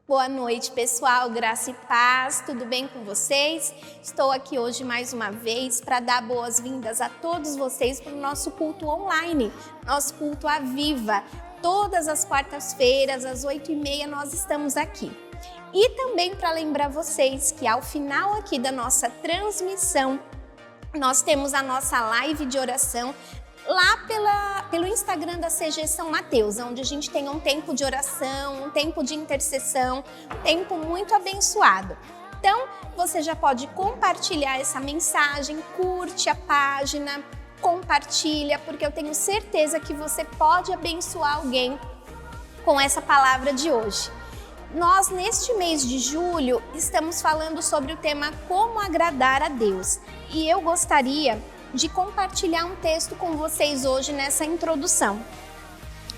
Boa noite, pessoal, graça e paz, tudo bem com vocês? Estou aqui hoje mais uma vez para dar boas-vindas a todos vocês para o nosso culto online, nosso culto à Viva. Todas as quartas-feiras, às 8h30, nós estamos aqui. E também para lembrar vocês que ao final aqui da nossa transmissão, nós temos a nossa live de oração lá pelo Instagram da CG São Mateus, onde a gente tem um tempo de oração, um tempo de intercessão, um tempo muito abençoado. Então, você já pode compartilhar essa mensagem, curte a página, compartilha, porque eu tenho certeza que você pode abençoar alguém com essa palavra de hoje. Nós, neste mês de julho, estamos falando sobre o tema Como Agradar a Deus. E eu gostaria de compartilhar um texto com vocês hoje nessa introdução,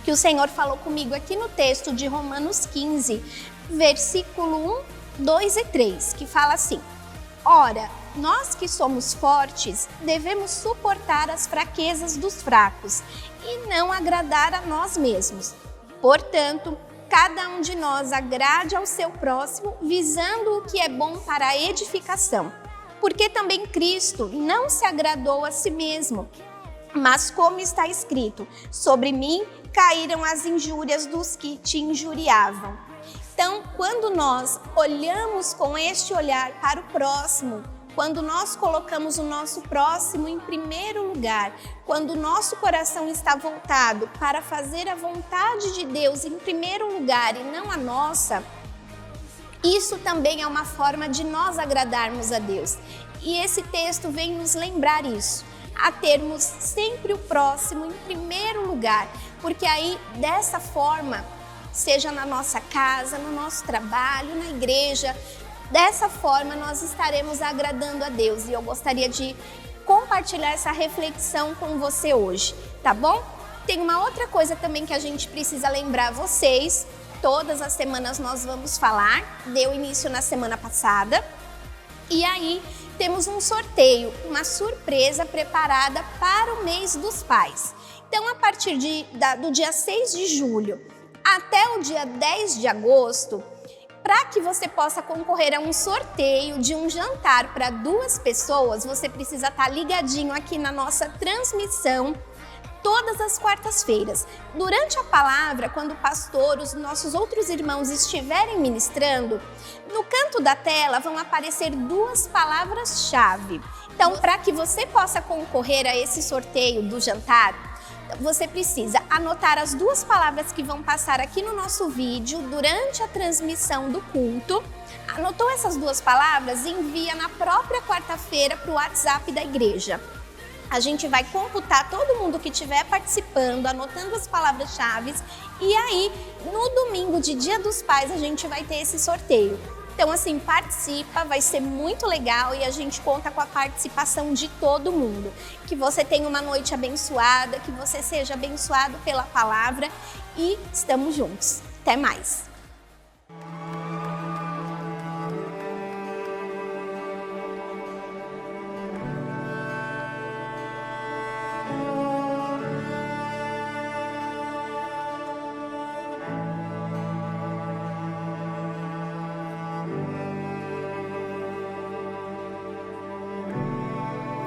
que o Senhor falou comigo aqui no texto de Romanos 15, versículo 1, 2 e 3, que fala assim: Ora, nós que somos fortes, devemos suportar as fraquezas dos fracos e não agradar a nós mesmos. Portanto, cada um de nós agrade ao seu próximo, visando o que é bom para a edificação. Porque também Cristo não se agradou a si mesmo, mas como está escrito, sobre mim caíram as injúrias dos que te injuriavam. Então, quando nós olhamos com este olhar para o próximo, quando nós colocamos o nosso próximo em primeiro lugar, quando o nosso coração está voltado para fazer a vontade de Deus em primeiro lugar e não a nossa, isso também é uma forma de nós agradarmos a Deus. E esse texto vem nos lembrar isso, a termos sempre o próximo em primeiro lugar, porque aí, dessa forma, seja na nossa casa, no nosso trabalho, na igreja, dessa forma nós estaremos agradando a Deus. E eu gostaria de compartilhar essa reflexão com você hoje, tá bom? Tem uma outra coisa também que a gente precisa lembrar vocês. Todas as semanas nós vamos falar, deu início na semana passada, e aí temos um sorteio, uma surpresa preparada para o mês dos pais. Então, a partir do dia 6 de julho até o dia 10 de agosto, para que você possa concorrer a um sorteio de um jantar para 2 pessoas, você precisa estar ligadinho aqui na nossa transmissão, todas as quartas-feiras. Durante a palavra, quando o pastor, os nossos outros irmãos estiverem ministrando, no canto da tela vão aparecer 2 palavras-chave. Então, para que você possa concorrer a esse sorteio do jantar, você precisa anotar as 2 palavras que vão passar aqui no nosso vídeo durante a transmissão do culto. Anotou essas 2 palavras? Envia na própria quarta-feira para o WhatsApp da igreja. A gente vai computar todo mundo que estiver participando, anotando as palavras-chave, e aí, no domingo de Dia dos Pais, a gente vai ter esse sorteio. Então, assim, participa, vai ser muito legal e a gente conta com a participação de todo mundo. Que você tenha uma noite abençoada, que você seja abençoado pela palavra e estamos juntos. Até mais!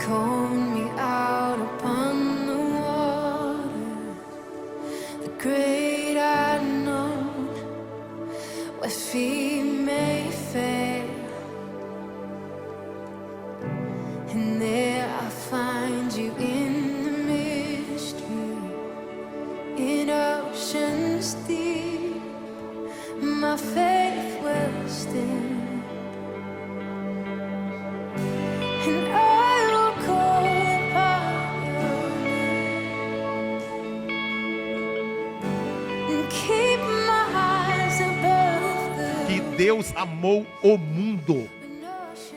Call me out upon the water, the great unknown, where feet may fail, and there I find you in the mystery, in oceans deep, my faith will stand. And I will call upon your name and keep my eyes above the Que Deus amou o mundo,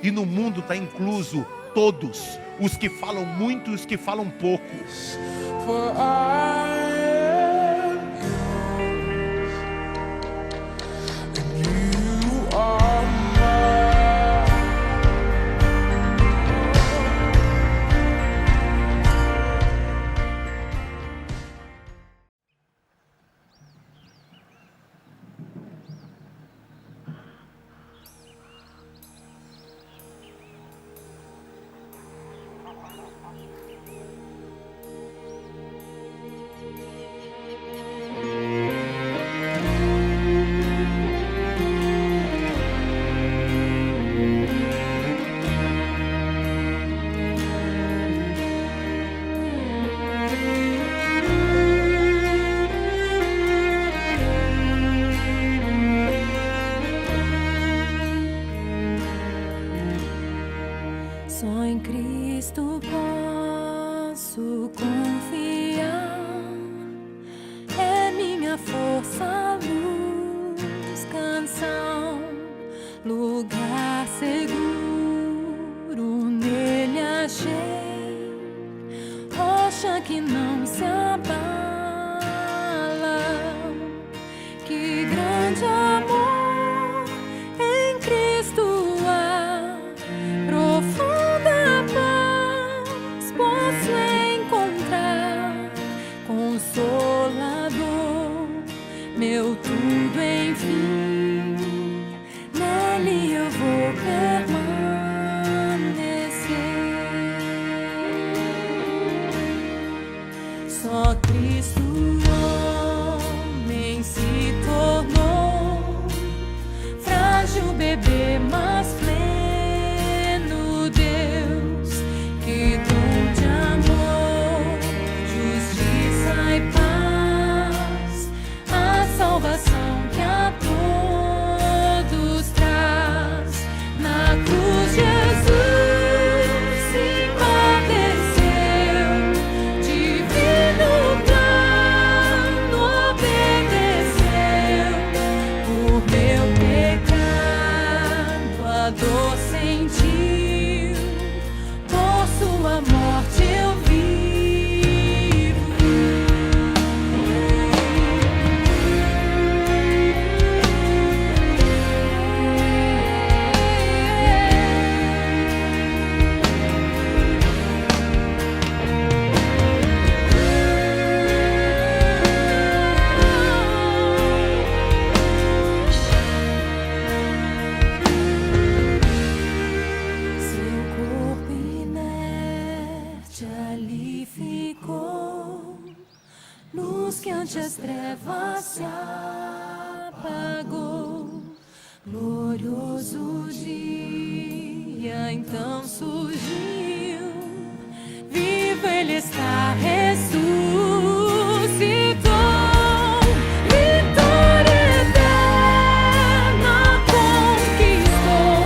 e no mundo está incluso todos, os que falam muito e os que falam pouco. For I am yours, and you are mine. Só em Cristo posso confiar. É minha força, luz, canção, lugar seguro nele achei, rocha que não se abala. Que grande amor em Cristo há, profunda paz posso encontrar, consolador, meu tudo enfim, nele eu vou permanecer. Só Cristo homem se tornou, frágil bebê, mas pleno Deus, que dom de amor, justiça e paz, a salvação que a todos traz. Na cruz Jesus se padeceu, divino plano obedeceu, por meu pecado a dor sentiu, por sua morte eu Seu corpo inerte ali ficou, luz que ante as trevas se apagou. Glorioso dia então surgiu, vivo ele está, ressuscitou. Vitória eterna conquistou,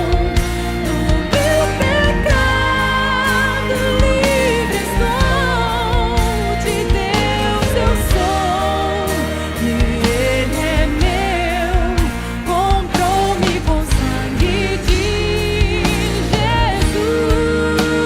do meu pecado livre estou, de Deus eu sou, e Ele é meu, comprou-me com sangue de Jesus.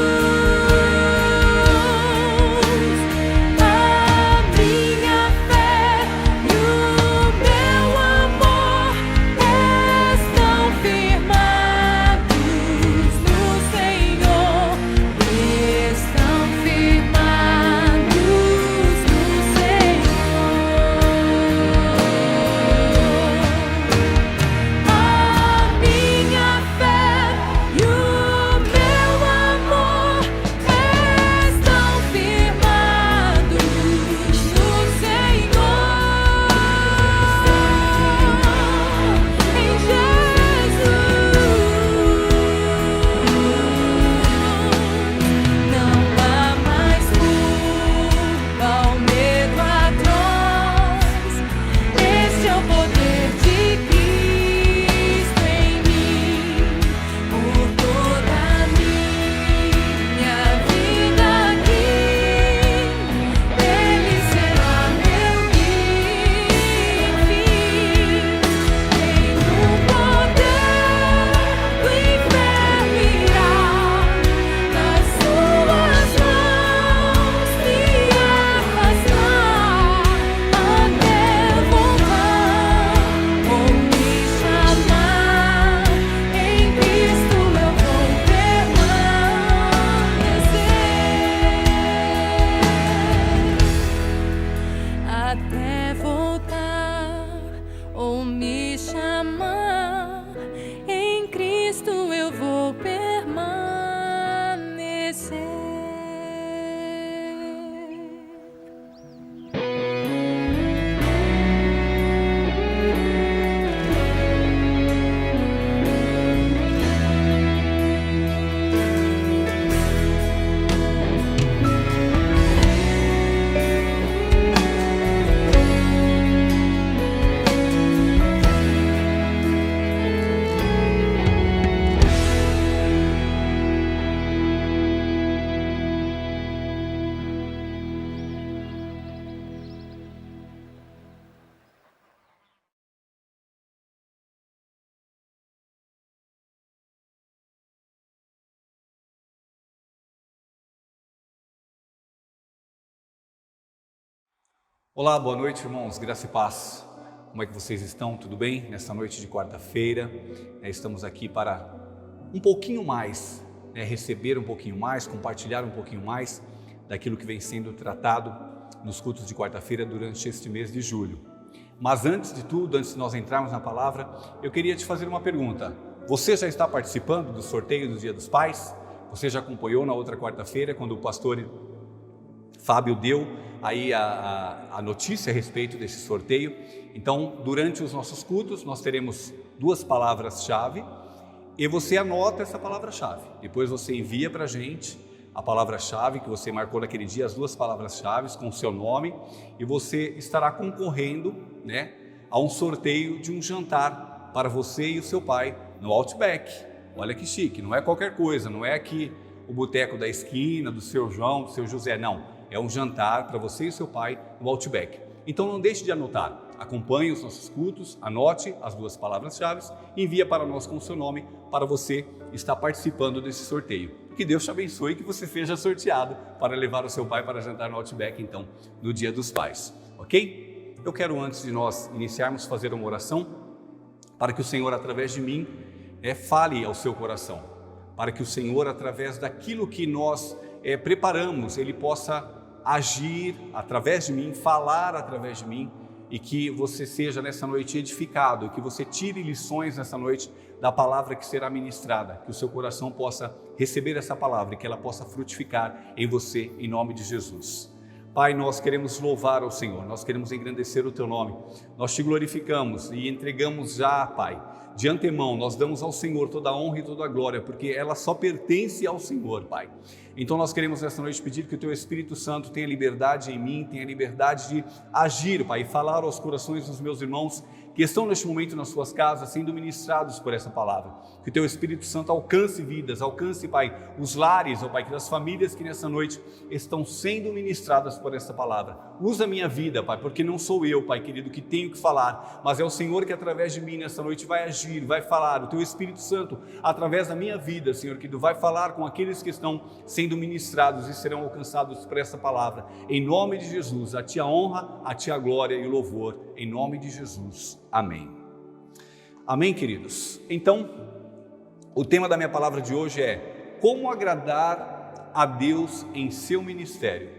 Olá, boa noite, irmãos, graça e paz. Como é que vocês estão? Tudo bem? Nessa noite de quarta-feira, estamos aqui para um pouquinho mais, receber um pouquinho mais, compartilhar um pouquinho mais daquilo que vem sendo tratado nos cultos de quarta-feira durante este mês de julho. Mas antes de tudo, antes de nós entrarmos na palavra, eu queria te fazer uma pergunta. Você já está participando do sorteio do Dia dos Pais? Você já acompanhou na outra quarta-feira, quando o pastor Fábio deu aí a notícia a respeito desse sorteio? Então, durante os nossos cultos, nós teremos 2 palavras-chave e você anota essa palavra-chave. Depois você envia para a gente a palavra-chave que você marcou naquele dia, as 2 palavras-chave com o seu nome, e você estará concorrendo, a um sorteio de um jantar para você e o seu pai no Outback. Olha que chique, não é qualquer coisa, não é aqui o boteco da esquina, do seu João, do seu José, não. É um jantar para você e seu pai no Outback. Então não deixe de anotar, acompanhe os nossos cultos, anote as 2 palavras-chave e envia para nós com o seu nome para você estar participando desse sorteio. Que Deus te abençoe e que você seja sorteado para levar o seu pai para jantar no Outback, então, no Dia dos Pais, ok? Eu quero, antes de nós iniciarmos, fazer uma oração para que o Senhor, através de mim, fale ao seu coração, para que o Senhor, através daquilo que nós preparamos, Ele possa agir através de mim, falar através de mim, e que você seja nessa noite edificado, que você tire lições nessa noite da palavra que será ministrada, que o seu coração possa receber essa palavra e que ela possa frutificar em você, em nome de Jesus. Pai, nós queremos louvar ao Senhor, nós queremos engrandecer o Teu nome, nós Te glorificamos e entregamos já, Pai, de antemão, nós damos ao Senhor toda a honra e toda a glória, porque ela só pertence ao Senhor, Pai. Então nós queremos nessa noite pedir que o Teu Espírito Santo tenha liberdade em mim, tenha liberdade de agir, Pai, e falar aos corações dos meus irmãos que estão neste momento nas suas casas, sendo ministrados por essa palavra. Que o Teu Espírito Santo alcance vidas, alcance, Pai, os lares, ó Pai, que das famílias que nessa noite estão sendo ministradas por essa palavra. Usa a minha vida, Pai, porque não sou eu, Pai querido, que tenho que falar, mas é o Senhor que através de mim nessa noite vai agir, vai falar. O Teu Espírito Santo, através da minha vida, Senhor querido, vai falar com aqueles que estão sendo ministrados e serão alcançados por essa palavra. Em nome de Jesus, a Ti a honra, a Ti a glória e o louvor. Em nome de Jesus. Amém. Amém, queridos? Então, o tema da minha palavra de hoje é como agradar a Deus em seu ministério.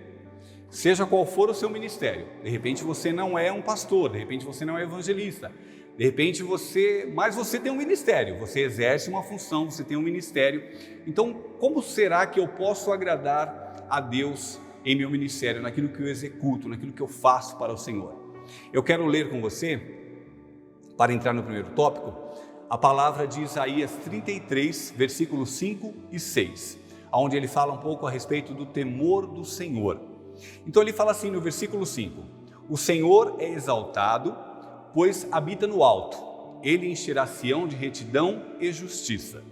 Seja qual for o seu ministério, de repente você não é um pastor, de repente você não é evangelista, de repente mas você tem um ministério, você exerce uma função, você tem um ministério. Então, como será que eu posso agradar a Deus em meu ministério, naquilo que eu executo, naquilo que eu faço para o Senhor? Eu quero ler com você, para entrar no primeiro tópico, a palavra de Isaías 33, versículos 5 e 6, onde ele fala um pouco a respeito do temor do Senhor. Então ele fala assim no versículo 5, o Senhor é exaltado, pois habita no alto, ele encherá Sião de retidão e justiça.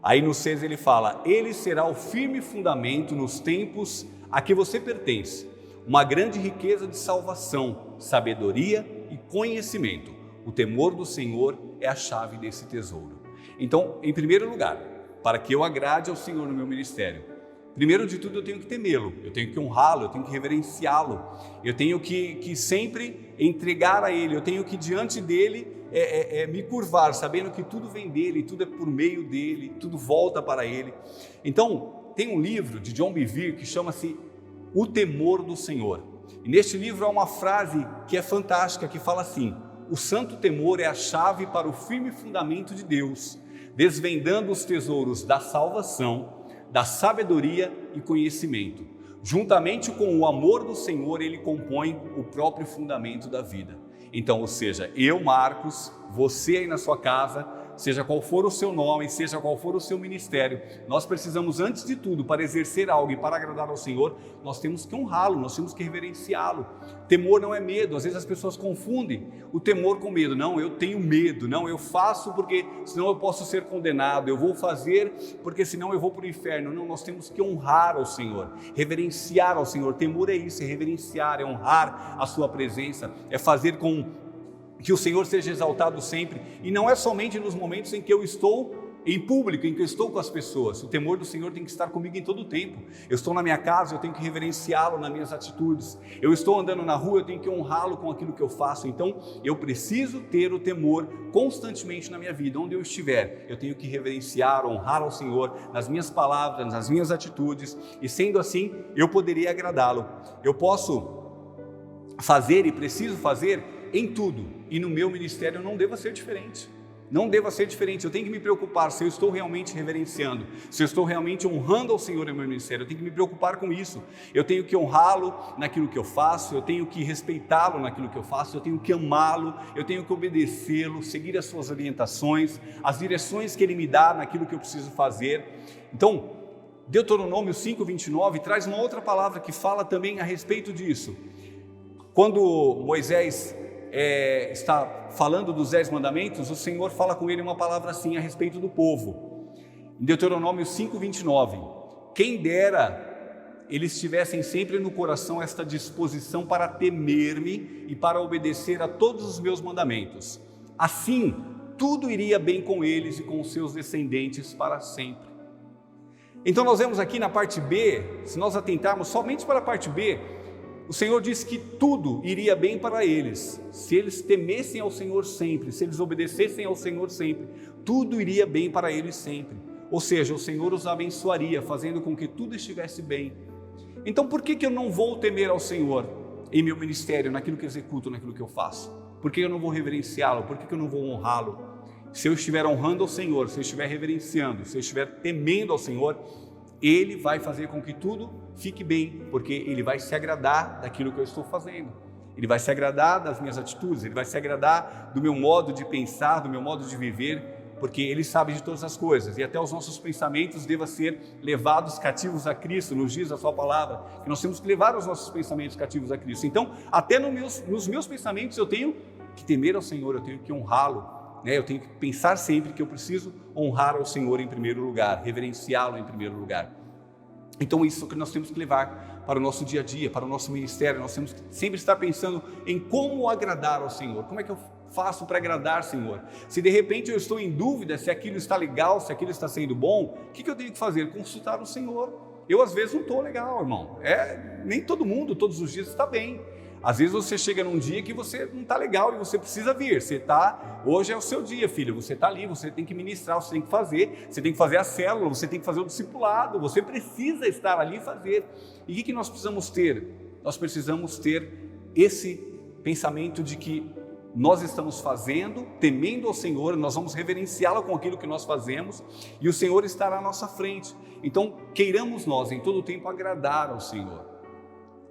Aí no 6 ele fala, ele será o firme fundamento nos tempos a que você pertence, uma grande riqueza de salvação, sabedoria e conhecimento. O temor do Senhor é a chave desse tesouro. Então, em primeiro lugar, para que eu agrade ao Senhor no meu ministério, primeiro de tudo eu tenho que temê-lo, eu tenho que honrá-lo, eu tenho que reverenciá-lo, eu tenho que sempre entregar a Ele, eu tenho que diante dEle me curvar, sabendo que tudo vem dEle, tudo é por meio dEle, tudo volta para Ele. Então, tem um livro de John Bevere que chama-se O Temor do Senhor. E neste livro há uma frase que é fantástica, que fala assim, o santo temor é a chave para o firme fundamento de Deus, desvendando os tesouros da salvação, da sabedoria e conhecimento. Juntamente com o amor do Senhor, ele compõe o próprio fundamento da vida. Então, ou seja, eu, Marcos, você aí na sua casa, seja qual for o seu nome, seja qual for o seu ministério, nós precisamos, antes de tudo, para exercer algo e para agradar ao Senhor, nós temos que honrá-lo, nós temos que reverenciá-lo. Temor não é medo, às vezes as pessoas confundem o temor com medo. Não, eu tenho medo, não, eu faço porque senão eu posso ser condenado, eu vou fazer porque senão eu vou para o inferno. Não, nós temos que honrar ao Senhor, reverenciar ao Senhor. Temor é isso, é reverenciar, é honrar a sua presença, é fazer com que o Senhor seja exaltado sempre, e não é somente nos momentos em que eu estou em público, em que eu estou com as pessoas. O temor do Senhor tem que estar comigo em todo o tempo. Eu estou na minha casa, eu tenho que reverenciá-lo nas minhas atitudes. Eu estou andando na rua, eu tenho que honrá-lo com aquilo que eu faço. Então, eu preciso ter o temor constantemente na minha vida. Onde eu estiver, eu tenho que reverenciar, honrar ao Senhor nas minhas palavras, nas minhas atitudes. E sendo assim, eu poderia agradá-lo. Eu posso fazer e preciso fazer em tudo. E no meu ministério não deva ser diferente. Não deva ser diferente, eu tenho que me preocupar se eu estou realmente reverenciando, se eu estou realmente honrando ao Senhor em meu ministério, eu tenho que me preocupar com isso. Eu tenho que honrá-lo naquilo que eu faço, eu tenho que respeitá-lo naquilo que eu faço, eu tenho que amá-lo, eu tenho que obedecê-lo, seguir as suas orientações, as direções que ele me dá naquilo que eu preciso fazer. Então, Deuteronômio 5:29 traz uma outra palavra que fala também a respeito disso. Quando Moisés está falando dos 10 mandamentos, o Senhor fala com ele uma palavra assim a respeito do povo. Em Deuteronômio 5:29, quem dera eles tivessem sempre no coração esta disposição para temer-me e para obedecer a todos os meus mandamentos. Assim, tudo iria bem com eles e com os seus descendentes para sempre. Então nós vemos aqui na parte B, se nós atentarmos somente para a parte B, o Senhor diz que tudo iria bem para eles, se eles temessem ao Senhor sempre, se eles obedecessem ao Senhor sempre, tudo iria bem para eles sempre. Ou seja, o Senhor os abençoaria, fazendo com que tudo estivesse bem. Então por que eu não vou temer ao Senhor em meu ministério, naquilo que executo, naquilo que eu faço? Por que eu não vou reverenciá-lo? Por que eu não vou honrá-lo? Se eu estiver honrando ao Senhor, se eu estiver reverenciando, se eu estiver temendo ao Senhor, Ele vai fazer com que tudo fique bem, porque Ele vai se agradar daquilo que eu estou fazendo. Ele vai se agradar das minhas atitudes, Ele vai se agradar do meu modo de pensar, do meu modo de viver, porque Ele sabe de todas as coisas. E até os nossos pensamentos devem ser levados cativos a Cristo, nos diz a sua palavra, que nós temos que levar os nossos pensamentos cativos a Cristo. Então, até nos meus pensamentos eu tenho que temer ao Senhor, eu tenho que honrá-lo. Eu tenho que pensar sempre que eu preciso honrar ao Senhor em primeiro lugar, reverenciá-lo em primeiro lugar. Então isso é o que nós temos que levar para o nosso dia a dia, para o nosso ministério. Nós temos que sempre estar pensando em como agradar ao Senhor. Como é que eu faço para agradar, Senhor? Se de repente eu estou em dúvida se aquilo está legal, se aquilo está sendo bom, o que eu tenho que fazer? Consultar o Senhor. Eu às vezes não estou legal, irmão. Nem todo mundo, todos os dias está bem. Às vezes você chega num dia que você não está legal e você precisa vir. Hoje é o seu dia, filho. Você está ali, você tem que ministrar, você tem que fazer a célula, você tem que fazer o discipulado. Você precisa estar ali e fazer. E o que nós precisamos ter? Nós precisamos ter esse pensamento de que nós estamos fazendo, temendo ao Senhor, nós vamos reverenciá-lo com aquilo que nós fazemos e o Senhor estará à nossa frente. Então, queiramos nós em todo o tempo agradar ao Senhor,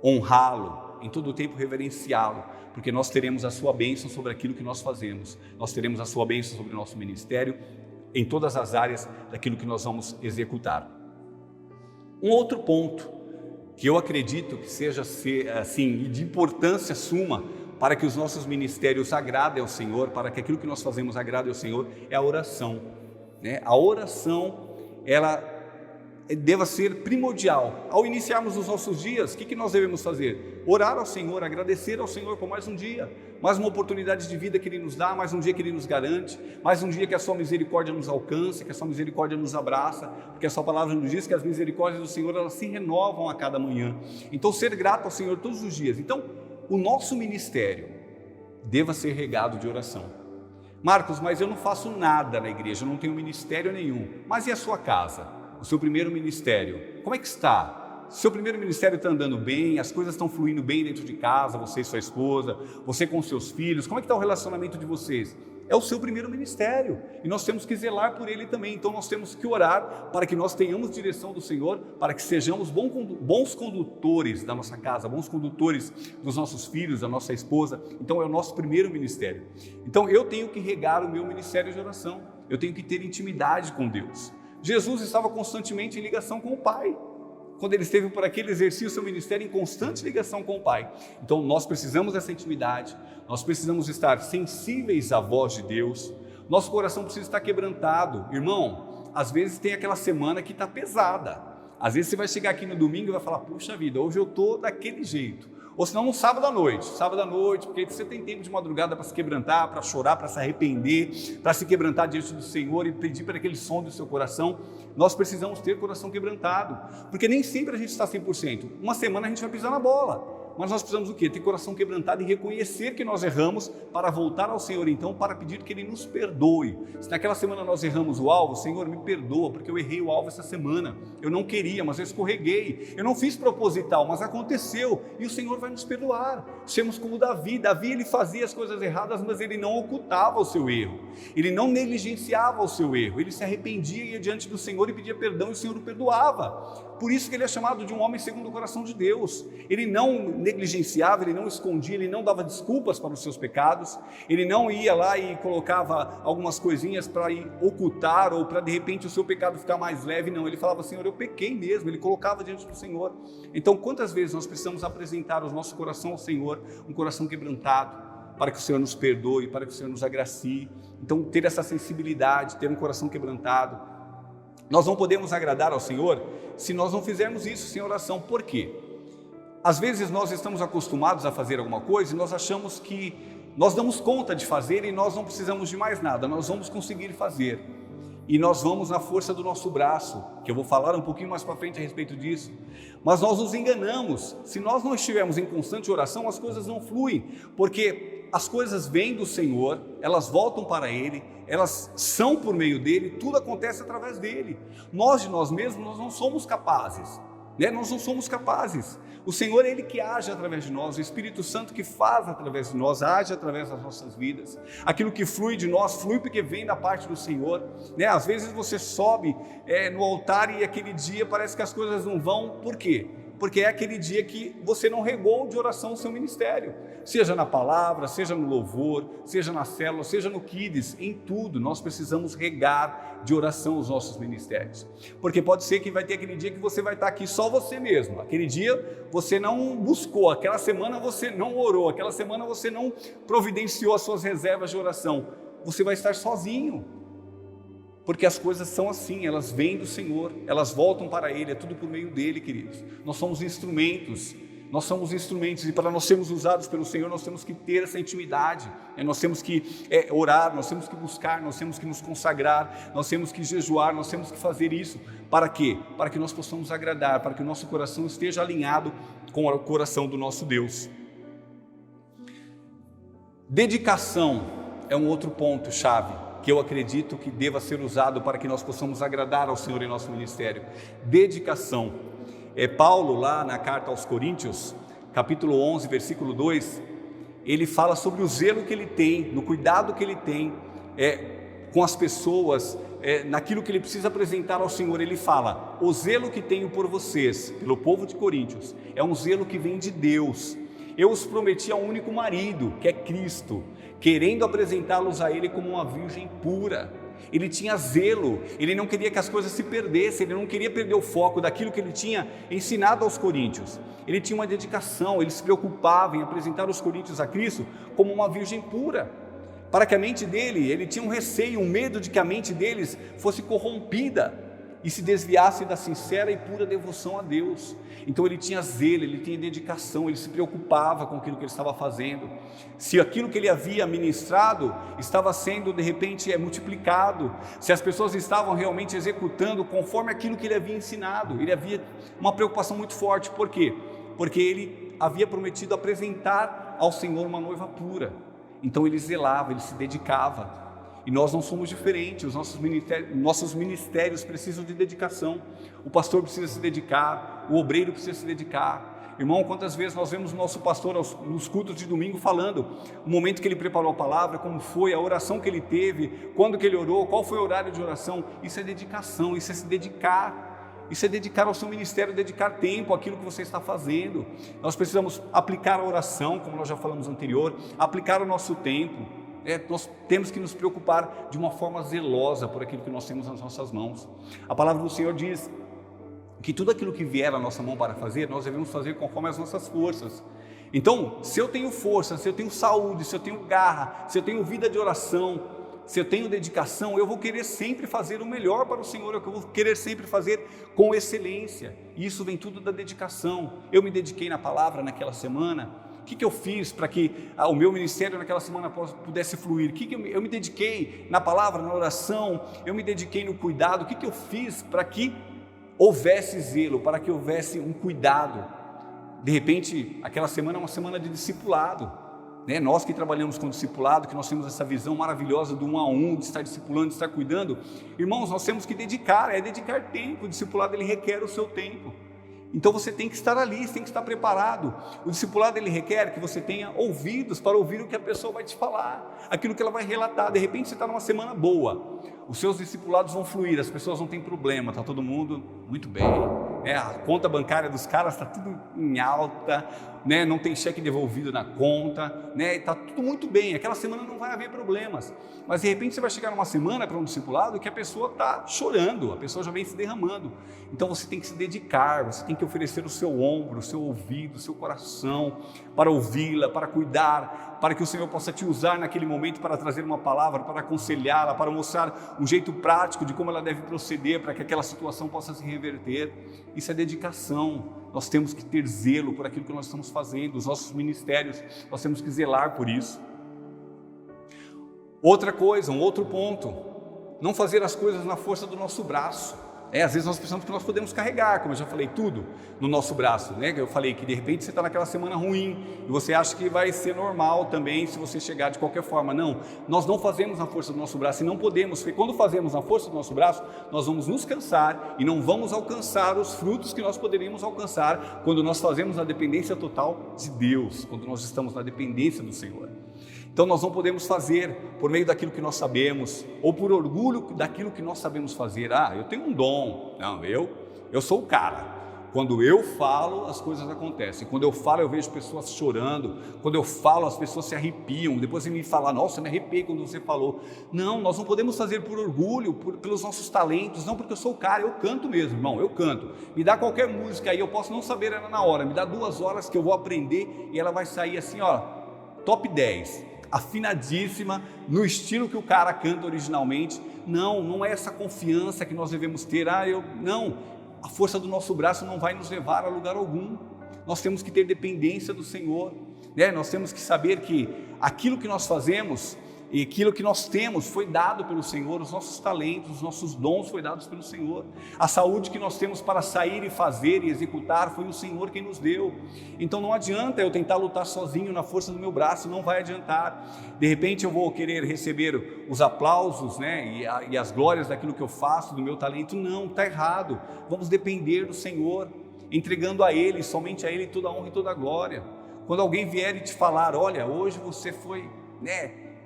honrá-lo, em todo o tempo reverenciá-lo, porque nós teremos a sua bênção sobre aquilo que nós fazemos, nós teremos a sua bênção sobre o nosso ministério, em todas as áreas daquilo que nós vamos executar. Um outro ponto, que eu acredito que seja assim, de importância suma, para que os nossos ministérios agradem ao Senhor, para que aquilo que nós fazemos agrade ao Senhor, é a oração. A oração, ela deva ser primordial. Ao iniciarmos os nossos dias, o que nós devemos fazer? Orar ao Senhor, agradecer ao Senhor por mais um dia, mais uma oportunidade de vida que Ele nos dá, mais um dia que Ele nos garante, mais um dia que a sua misericórdia nos alcança, que a sua misericórdia nos abraça, porque a sua palavra nos diz que as misericórdias do Senhor, elas se renovam a cada manhã. Então, ser grato ao Senhor todos os dias. Então, o nosso ministério deva ser regado de oração. Marcos, mas eu não faço nada na igreja, eu não tenho ministério nenhum. Mas e a sua casa? O seu primeiro ministério, como é que está? O seu primeiro ministério está andando bem, as coisas estão fluindo bem dentro de casa, você e sua esposa, você com seus filhos, como é que está o relacionamento de vocês? É o seu primeiro ministério, e nós temos que zelar por ele também, então nós temos que orar para que nós tenhamos direção do Senhor, para que sejamos bons condutores da nossa casa, bons condutores dos nossos filhos, da nossa esposa. Então é o nosso primeiro ministério. Então eu tenho que regar o meu ministério de oração, eu tenho que ter intimidade com Deus. Jesus estava constantemente em ligação com o Pai. Quando ele esteve por aqui, ele exercia o seu ministério em constante ligação com o Pai. Então nós precisamos dessa intimidade, nós precisamos estar sensíveis à voz de Deus, nosso coração precisa estar quebrantado. Irmão, às vezes tem aquela semana que está pesada, às vezes você vai chegar aqui no domingo e vai falar, puxa vida, hoje eu estou daquele jeito, Ou senão no sábado à noite, porque você tem tempo de madrugada para se quebrantar, para chorar, para se arrepender, para se quebrantar diante do Senhor e pedir para que Ele sonde o seu coração. Nós precisamos ter coração quebrantado, porque nem sempre a gente está 100%. Uma semana a gente vai pisar na bola. Mas nós precisamos o quê? Ter coração quebrantado e reconhecer que nós erramos para voltar ao Senhor, então, para pedir que Ele nos perdoe. Se naquela semana nós erramos o alvo, Senhor, me perdoa, porque eu errei o alvo essa semana. Eu não queria, mas eu escorreguei. Eu não fiz proposital, mas aconteceu. E o Senhor vai nos perdoar. Sermos como Davi. Davi, ele fazia as coisas erradas, mas ele não ocultava o seu erro. Ele não negligenciava o seu erro. Ele se arrependia, ia diante do Senhor e pedia perdão e o Senhor o perdoava. Por isso que ele é chamado de um homem segundo o coração de Deus. Ele não negligenciava, ele não escondia, ele não dava desculpas para os seus pecados, ele não ia lá e colocava algumas coisinhas para ocultar ou para de repente o seu pecado ficar mais leve. Não, ele falava: Senhor, eu pequei mesmo. Ele colocava diante do Senhor. Então, quantas vezes nós precisamos apresentar o nosso coração ao Senhor, um coração quebrantado, para que o Senhor nos perdoe, para que o Senhor nos agracie. Então, ter essa sensibilidade, ter um coração quebrantado. Nós não podemos agradar ao Senhor se nós não fizermos isso sem oração. Por quê? Às vezes nós estamos acostumados a fazer alguma coisa e nós achamos que nós damos conta de fazer e nós não precisamos de mais nada, nós vamos conseguir fazer. E nós vamos na força do nosso braço, que eu vou falar um pouquinho mais para frente a respeito disso. Mas nós nos enganamos. Se nós não estivermos em constante oração, as coisas não fluem, porque as coisas vêm do Senhor, elas voltam para Ele, elas são por meio dEle, tudo acontece através dEle. Nós de nós mesmos, nós não somos capazes, né? Nós não somos capazes. O Senhor é Ele que age através de nós, o Espírito Santo que faz através de nós, age através das nossas vidas. Aquilo que flui de nós, flui porque vem da parte do Senhor, né? Às vezes você sobe no altar e aquele dia parece que as coisas não vão. Por quê? Porque é aquele dia que você não regou de oração o seu ministério, seja na palavra, seja no louvor, seja na célula, seja no Kids, em tudo nós precisamos regar de oração os nossos ministérios, porque pode ser que vai ter aquele dia que você vai estar aqui só você mesmo, aquele dia você não buscou, aquela semana você não orou, aquela semana você não providenciou as suas reservas de oração, você vai estar sozinho. Porque as coisas são assim, elas vêm do Senhor, elas voltam para Ele, é tudo por meio dEle, queridos. Nós somos instrumentos, e para nós sermos usados pelo Senhor, nós temos que ter essa intimidade, nós temos que orar, nós temos que buscar, nós temos que nos consagrar, nós temos que jejuar, nós temos que fazer isso. Para quê? Para que nós possamos agradar, para que o nosso coração esteja alinhado com o coração do nosso Deus. Dedicação é um outro ponto-chave que eu acredito que deva ser usado para que nós possamos agradar ao Senhor em nosso ministério. Dedicação. Paulo, lá na carta aos Coríntios, capítulo 11, versículo 2, ele fala sobre o zelo que ele tem, no cuidado que ele tem com as pessoas, naquilo que ele precisa apresentar ao Senhor. Ele fala: o zelo que tenho por vocês, pelo povo de Coríntios, é um zelo que vem de Deus. Eu os prometi ao único marido, que é Cristo, querendo apresentá-los a Ele como uma virgem pura. Ele tinha zelo, ele não queria que as coisas se perdessem, ele não queria perder o foco daquilo que ele tinha ensinado aos coríntios. Ele tinha uma dedicação, ele se preocupava em apresentar os coríntios a Cristo como uma virgem pura, para que a mente dele, ele tinha um receio, um medo de que a mente deles fosse corrompida e se desviasse da sincera e pura devoção a Deus. Então ele tinha zelo, ele tinha dedicação, ele se preocupava com aquilo que ele estava fazendo, se aquilo que ele havia ministrado estava sendo de repente multiplicado, se as pessoas estavam realmente executando conforme aquilo que ele havia ensinado. Ele havia uma preocupação muito forte. Por quê? Porque ele havia prometido apresentar ao Senhor uma noiva pura. Então ele zelava, ele se dedicava. E nós não somos diferentes, os nossos ministérios precisam de dedicação. O pastor precisa se dedicar, o obreiro precisa se dedicar. Irmão, quantas vezes nós vemos o nosso pastor nos cultos de domingo falando o momento que ele preparou a palavra, como foi, a oração que ele teve, quando que ele orou, qual foi o horário de oração. Isso é dedicação, isso é se dedicar. Isso é dedicar ao seu ministério, dedicar tempo àquilo que você está fazendo. Nós precisamos aplicar a oração, como nós já falamos anterior, aplicar o nosso tempo. Nós temos que nos preocupar de uma forma zelosa por aquilo que nós temos nas nossas mãos. A palavra do Senhor diz que tudo aquilo que vier à nossa mão para fazer, nós devemos fazer conforme as nossas forças. Então, se eu tenho força, se eu tenho saúde, se eu tenho garra, se eu tenho vida de oração, se eu tenho dedicação, eu vou querer sempre fazer o melhor para o Senhor, eu vou querer sempre fazer com excelência. E isso vem tudo da dedicação. Eu me dediquei na palavra naquela semana. O que eu fiz para que o meu ministério naquela semana pudesse fluir? Eu me dediquei na palavra, na oração, eu me dediquei no cuidado. O que eu fiz para que houvesse zelo, para que houvesse um cuidado? De repente, aquela semana é uma semana de discipulado. Nós que trabalhamos com discipulado, que nós temos essa visão maravilhosa do 1 a 1, de estar discipulando, de estar cuidando, irmãos, nós temos que dedicar tempo. O discipulado ele requer o seu tempo, então você tem que estar ali, você tem que estar preparado. O discipulado ele requer que você tenha ouvidos para ouvir o que a pessoa vai te falar, aquilo que ela vai relatar. De repente você está numa semana boa, os seus discipulados vão fluir, as pessoas não têm problema, está todo mundo muito bem, a conta bancária dos caras está tudo em alta, não tem cheque devolvido na conta, está tudo muito bem, aquela semana não vai haver problemas. Mas de repente você vai chegar numa semana para um discipulado que a pessoa está chorando, a pessoa já vem se derramando. Então você tem que se dedicar, você tem que oferecer o seu ombro, o seu ouvido, o seu coração para ouvi-la, para cuidar, para que o Senhor possa te usar naquele momento para trazer uma palavra, para aconselhá-la, para mostrar um jeito prático de como ela deve proceder para que aquela situação possa se reverter. Isso é dedicação. Nós temos que ter zelo por aquilo que nós estamos fazendo, os nossos ministérios, nós temos que zelar por isso. Outra coisa, um outro ponto, não fazer as coisas na força do nosso braço. Às vezes nós pensamos que nós podemos carregar, como eu já falei, tudo no nosso braço, Eu falei que de repente você está naquela semana ruim e você acha que vai ser normal também se você chegar de qualquer forma. Não, nós não fazemos na força do nosso braço e não podemos, porque quando fazemos na força do nosso braço, nós vamos nos cansar e não vamos alcançar os frutos que nós poderíamos alcançar quando nós fazemos na dependência total de Deus, quando nós estamos na dependência do Senhor. Então nós não podemos fazer por meio daquilo que nós sabemos, ou por orgulho daquilo que nós sabemos fazer. Eu tenho um dom. Não, eu sou o cara. Quando eu falo, as coisas acontecem. Quando eu falo, eu vejo pessoas chorando. Quando eu falo, as pessoas se arrepiam. Depois você me fala, nossa, eu me arrepiei quando você falou. Não, nós não podemos fazer por orgulho, pelos nossos talentos. Não, porque eu sou o cara, eu canto mesmo, irmão, eu canto. Me dá qualquer música aí, eu posso não saber ela na hora. Me dá 2 horas que eu vou aprender e ela vai sair assim, top 10. Afinadíssima, no estilo que o cara canta originalmente. Não é essa confiança que nós devemos ter. Não, a força do nosso braço não vai nos levar a lugar algum. Nós temos que ter dependência do Senhor, Nós temos que saber que aquilo que nós fazemos e aquilo que nós temos foi dado pelo Senhor, os nossos talentos, os nossos dons foram dados pelo Senhor. A saúde que nós temos para sair e fazer e executar foi o Senhor quem nos deu. Então não adianta eu tentar lutar sozinho na força do meu braço, não vai adiantar. De repente eu vou querer receber os aplausos, e as glórias daquilo que eu faço, do meu talento. Não, está errado. Vamos depender do Senhor, entregando a Ele, somente a Ele toda a honra e toda a glória. Quando alguém vier e te falar, olha, hoje você foi,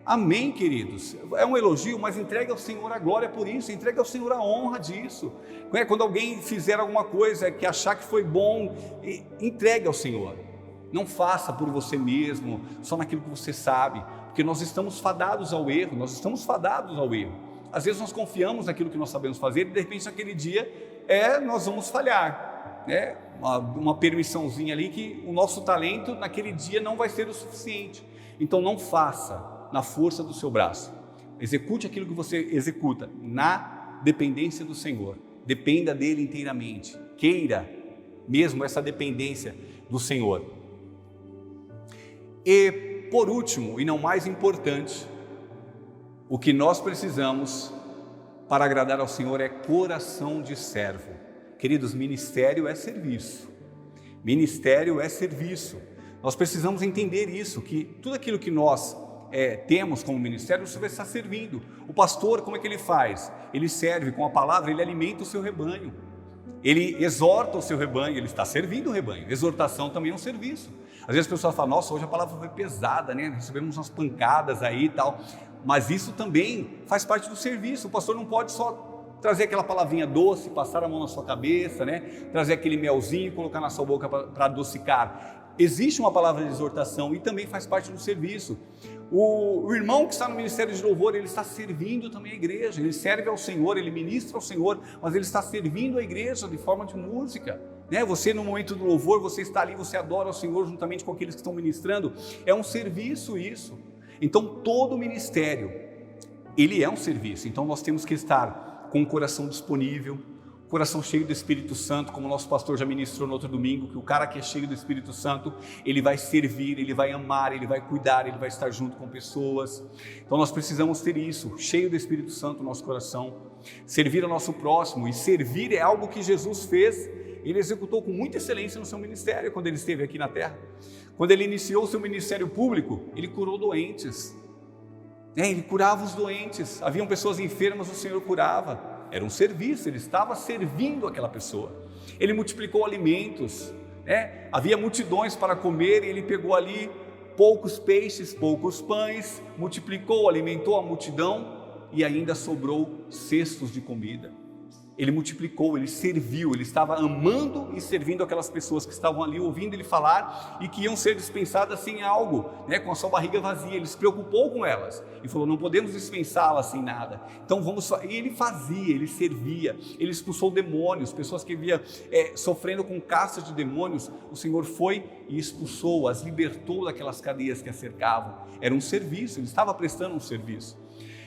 amém, queridos, é um elogio, mas entregue ao Senhor a glória por isso, entregue ao Senhor a honra disso. Quando alguém fizer alguma coisa que achar que foi bom, entregue ao Senhor. Não faça por você mesmo, só naquilo que você sabe, porque nós estamos fadados ao erro, Às vezes nós confiamos naquilo que nós sabemos fazer e de repente naquele dia nós vamos falhar. Uma permissãozinha ali que o nosso talento naquele dia não vai ser o suficiente. Então não faça na força do seu braço, execute aquilo que você executa na dependência do Senhor, dependa dele inteiramente, queira mesmo essa dependência do Senhor. E por último, e não mais importante, o que nós precisamos para agradar ao Senhor é coração de servo. Queridos, ministério é serviço, nós precisamos entender isso, que tudo aquilo que nós temos como ministério, você vai estar servindo. O pastor, como é que ele faz? Ele serve com a palavra, ele alimenta o seu rebanho, ele exorta o seu rebanho, ele está servindo o rebanho. Exortação também é um serviço. Às vezes as pessoas falam, nossa, hoje a palavra foi pesada, recebemos umas pancadas aí e tal, mas isso também faz parte do serviço. O pastor não pode só trazer aquela palavrinha doce, passar a mão na sua cabeça, trazer aquele melzinho e colocar na sua boca para adocicar. Existe uma palavra de exortação e também faz parte do serviço. O irmão que está no ministério de louvor, ele está servindo também a igreja, ele serve ao Senhor, ele ministra ao Senhor, mas ele está servindo a igreja de forma de música. Você no momento do louvor, você está ali, você adora ao Senhor juntamente com aqueles que estão ministrando, é um serviço isso. Então todo ministério ele é um serviço. Então nós temos que estar com o coração disponível, coração cheio do Espírito Santo, como o nosso pastor já ministrou no outro domingo, que o cara que é cheio do Espírito Santo, ele vai servir, ele vai amar, ele vai cuidar, ele vai estar junto com pessoas. Então nós precisamos ter isso, cheio do Espírito Santo no nosso coração, servir ao nosso próximo. E servir é algo que Jesus fez, ele executou com muita excelência no seu ministério, quando ele esteve aqui na terra. Quando ele iniciou o seu ministério público, ele curou doentes, ele curava os doentes, haviam pessoas enfermas, o Senhor curava. Era um serviço, ele estava servindo aquela pessoa. Ele multiplicou alimentos, havia multidões para comer, e ele pegou ali poucos peixes, poucos pães, multiplicou, alimentou a multidão e ainda sobrou cestos de comida. Ele multiplicou, ele serviu, ele estava amando e servindo aquelas pessoas que estavam ali ouvindo ele falar e que iam ser dispensadas sem algo, com a sua barriga vazia. Ele se preocupou com elas e falou: não podemos dispensá-las sem nada. Então vamos. E ele fazia, ele servia, ele expulsou demônios, pessoas que vinham sofrendo com castas de demônios. O Senhor foi e expulsou, as libertou daquelas cadeias que as cercavam. Era um serviço, ele estava prestando um serviço.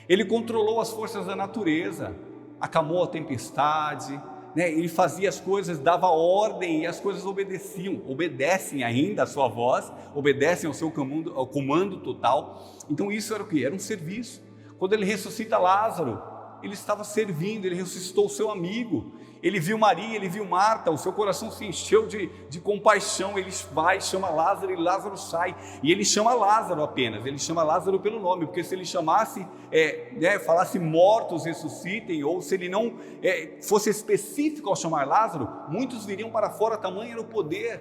Ele controlou as forças da natureza, acalmou a tempestade, ele fazia as coisas, dava ordem e as coisas obedecem ainda à sua voz, obedecem ao comando total. Então isso era o que? Era um serviço. Quando ele ressuscita Lázaro, ele estava servindo, ele ressuscitou o seu amigo, ele viu Maria, ele viu Marta, o seu coração se encheu de compaixão, ele vai, chama Lázaro e Lázaro sai, e ele chama Lázaro apenas, ele chama Lázaro pelo nome, porque se ele chamasse, falasse mortos ressuscitem, ou se ele não fosse específico ao chamar Lázaro, muitos viriam para fora, tamanho era o poder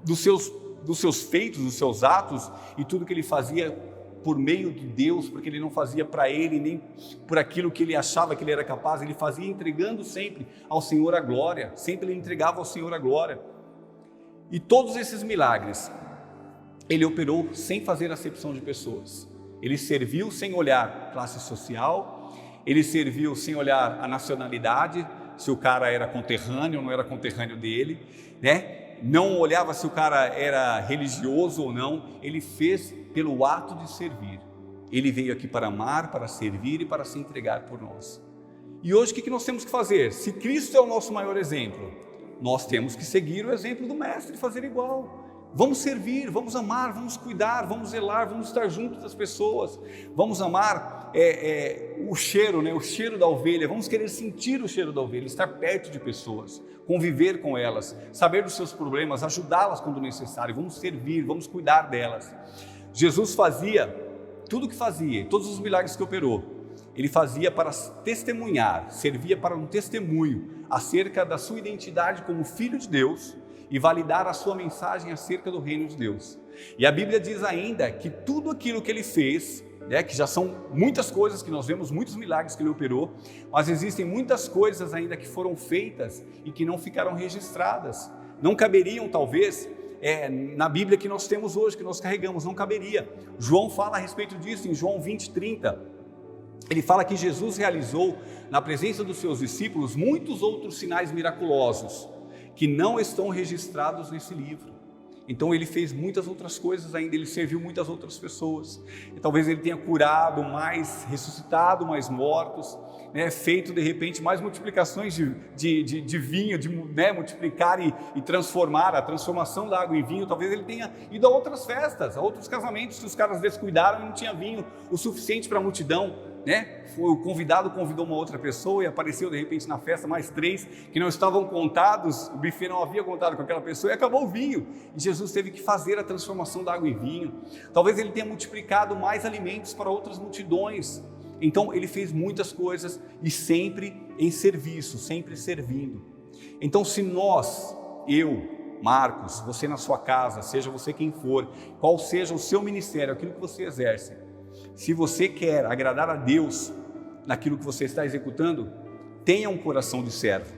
dos seus feitos, dos seus atos, e tudo que ele fazia por meio de Deus, porque ele não fazia para ele, nem por aquilo que ele achava que ele era capaz, ele fazia entregando sempre ao Senhor a glória, sempre ele entregava ao Senhor a glória. E todos esses milagres, ele operou sem fazer acepção de pessoas, ele serviu sem olhar classe social, ele serviu sem olhar a nacionalidade, se o cara era conterrâneo ou não era conterrâneo dele, não olhava se o cara era religioso ou não, ele fez pelo ato de servir. Ele veio aqui para amar, para servir e para se entregar por nós. E hoje o que nós temos que fazer? Se Cristo é o nosso maior exemplo, nós temos que seguir o exemplo do Mestre e fazer igual. Vamos servir, vamos amar, vamos cuidar, vamos zelar, vamos estar junto das pessoas, vamos amar o cheiro, o cheiro da ovelha, vamos querer sentir o cheiro da ovelha, estar perto de pessoas, conviver com elas, saber dos seus problemas, ajudá-las quando necessário, vamos servir, vamos cuidar delas. Jesus fazia tudo o que fazia, todos os milagres que operou, ele fazia para testemunhar, servia para um testemunho acerca da sua identidade como Filho de Deus e validar a sua mensagem acerca do reino de Deus. E a Bíblia diz ainda que tudo aquilo que ele fez, que já são muitas coisas que nós vemos, muitos milagres que ele operou, mas existem muitas coisas ainda que foram feitas e que não ficaram registradas, não caberiam talvez na Bíblia que nós temos hoje, que nós carregamos, não caberia. João fala a respeito disso em João 20:30, ele fala que Jesus realizou na presença dos seus discípulos muitos outros sinais miraculosos que não estão registrados nesse livro. Então ele fez muitas outras coisas ainda, ele serviu muitas outras pessoas, e talvez ele tenha curado mais, ressuscitado mais mortos, feito de repente mais multiplicações de vinho, multiplicar e transformar, a transformação da água em vinho. Talvez ele tenha ido a outras festas, a outros casamentos que os caras descuidaram e não tinha vinho o suficiente para a multidão, o convidado convidou uma outra pessoa e apareceu de repente na festa mais 3 que não estavam contados, o buffet não havia contado com aquela pessoa e acabou o vinho, e Jesus teve que fazer a transformação da água em vinho. Talvez ele tenha multiplicado mais alimentos para outras multidões. Então ele fez muitas coisas e sempre em serviço, sempre servindo. Então se nós, eu, Marcos, você na sua casa, seja você quem for, qual seja o seu ministério, aquilo que você exerce, se você quer agradar a Deus naquilo que você está executando, tenha um coração de servo,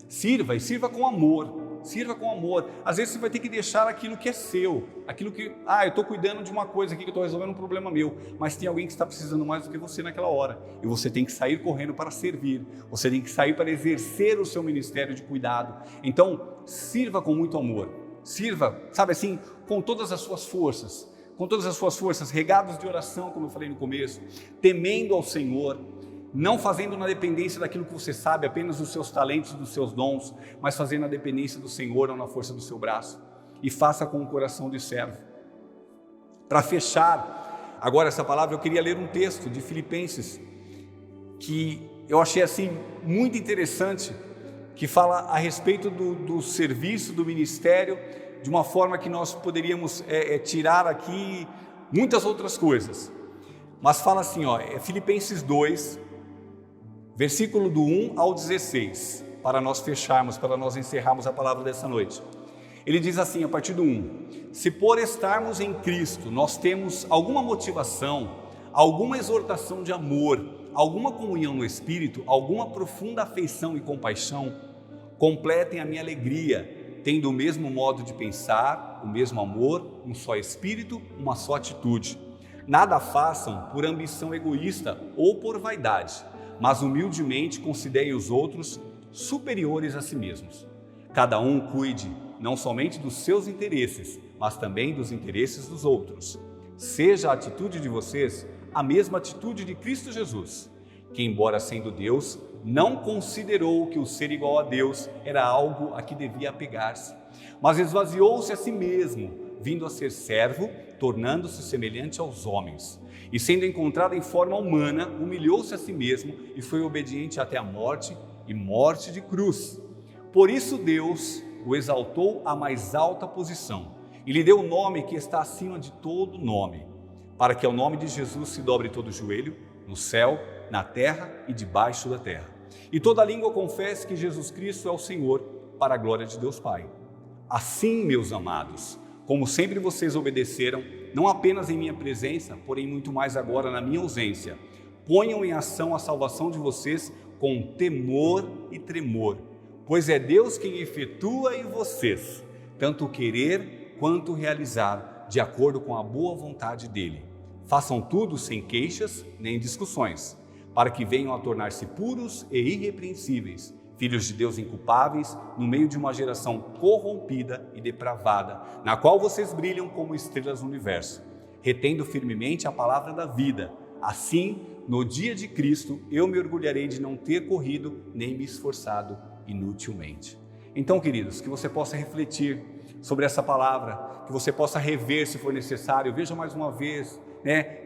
sirva e sirva com amor, sirva com amor. Às vezes você vai ter que deixar aquilo que é seu, aquilo que, eu estou cuidando de uma coisa aqui, que eu estou resolvendo um problema meu, mas tem alguém que está precisando mais do que você naquela hora, e você tem que sair correndo para servir, você tem que sair para exercer o seu ministério de cuidado. Então sirva com muito amor, sirva, sabe assim, com todas as suas forças, com todas as suas forças, regados de oração, como eu falei no começo, temendo ao Senhor, não fazendo na dependência daquilo que você sabe, apenas dos seus talentos, dos seus dons, mas fazendo na dependência do Senhor ou na força do seu braço, e faça com o coração de servo. Para fechar agora essa palavra, eu queria ler um texto de Filipenses, que eu achei assim muito interessante, que fala a respeito do serviço, do ministério, de uma forma que nós poderíamos tirar aqui muitas outras coisas, mas fala assim, Filipenses 2, versículo do 1 ao 16, para nós fecharmos, para nós encerrarmos a palavra dessa noite. Ele diz assim, a partir do 1, se por estarmos em Cristo, nós temos alguma motivação, alguma exortação de amor, alguma comunhão no Espírito, alguma profunda afeição e compaixão, completem a minha alegria, tendo o mesmo modo de pensar, o mesmo amor, um só Espírito, uma só atitude. Nada façam por ambição egoísta ou por vaidade, mas humildemente considerem os outros superiores a si mesmos. Cada um cuide não somente dos seus interesses, mas também dos interesses dos outros. Seja a atitude de vocês a mesma atitude de Cristo Jesus, que, embora sendo Deus, não considerou que o ser igual a Deus era algo a que devia apegar-se, mas esvaziou-se a si mesmo, vindo a ser servo, tornando-se semelhante aos homens. E sendo encontrado em forma humana, humilhou-se a si mesmo e foi obediente até a morte e morte de cruz. Por isso Deus o exaltou à mais alta posição e lhe deu o nome que está acima de todo nome, para que ao nome de Jesus se dobre todo o joelho, no céu, na terra e debaixo da terra, e toda língua confesse que Jesus Cristo é o Senhor, para a glória de Deus Pai. Assim, meus amados, como sempre vocês obedeceram, não apenas em minha presença, porém muito mais agora na minha ausência, ponham em ação a salvação de vocês com temor e tremor, pois é Deus quem efetua em vocês, tanto o querer quanto o realizar, de acordo com a boa vontade dele. Façam tudo sem queixas nem discussões, para que venham a tornar-se puros e irrepreensíveis, filhos de Deus inculpáveis, no meio de uma geração corrompida e depravada, na qual vocês brilham como estrelas no universo, retendo firmemente a palavra da vida. Assim, no dia de Cristo, eu me orgulharei de não ter corrido nem me esforçado inutilmente. Então, queridos, que você possa refletir sobre essa palavra, que você possa rever se for necessário, veja mais uma vez,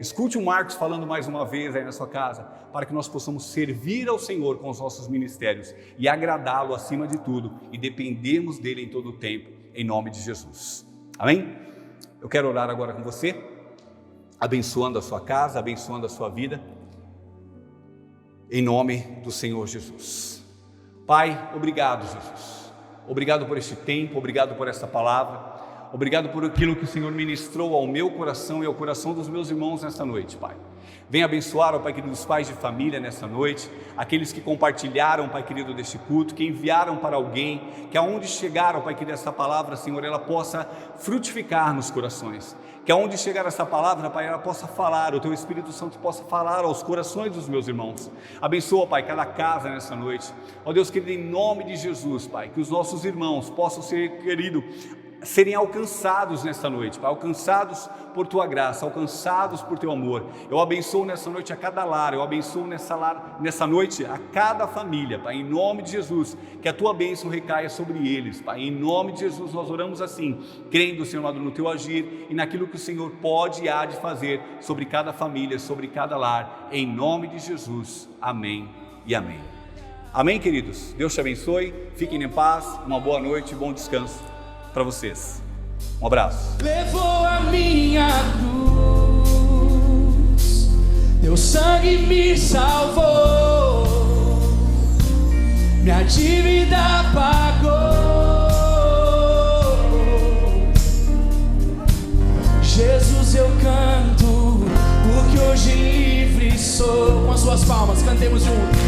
escute o Marcos falando mais uma vez aí na sua casa, para que nós possamos servir ao Senhor com os nossos ministérios e agradá-lo acima de tudo e dependemos dele em todo o tempo, em nome de Jesus. Amém? Eu quero orar agora com você, abençoando a sua casa, abençoando a sua vida, em nome do Senhor Jesus. Pai, obrigado, Jesus. Obrigado por este tempo, obrigado por essa palavra. Obrigado por aquilo que o Senhor ministrou ao meu coração e ao coração dos meus irmãos nesta noite, Pai. Venha abençoar, ó Pai querido, os pais de família nessa noite, aqueles que compartilharam, Pai querido, deste culto, que enviaram para alguém, que aonde chegar, ó Pai querido, essa palavra, Senhor, ela possa frutificar nos corações. Que aonde chegar essa palavra, Pai, ela possa falar, o Teu Espírito Santo possa falar aos corações dos meus irmãos. Abençoa, Pai, cada casa nessa noite. Ó Deus querido, em nome de Jesus, Pai, que os nossos irmãos possam ser, querido, serem alcançados nesta noite, Pai, alcançados por Tua graça, alcançados por Teu amor. Eu abençoo nessa noite a cada lar, eu abençoo nessa noite a cada família, Pai, em nome de Jesus, que a Tua bênção recaia sobre eles, Pai, em nome de Jesus nós oramos assim, crendo, Senhor, no Teu agir e naquilo que o Senhor pode e há de fazer sobre cada família, sobre cada lar, em nome de Jesus, amém e amém. Amém, queridos? Deus te abençoe, fiquem em paz, uma boa noite e bom descanso para vocês. Um abraço. Levou a minha cruz, teu sangue me salvou, minha dívida pagou. Jesus, eu canto, porque hoje livre sou. Com as suas palmas, cantemos juntos.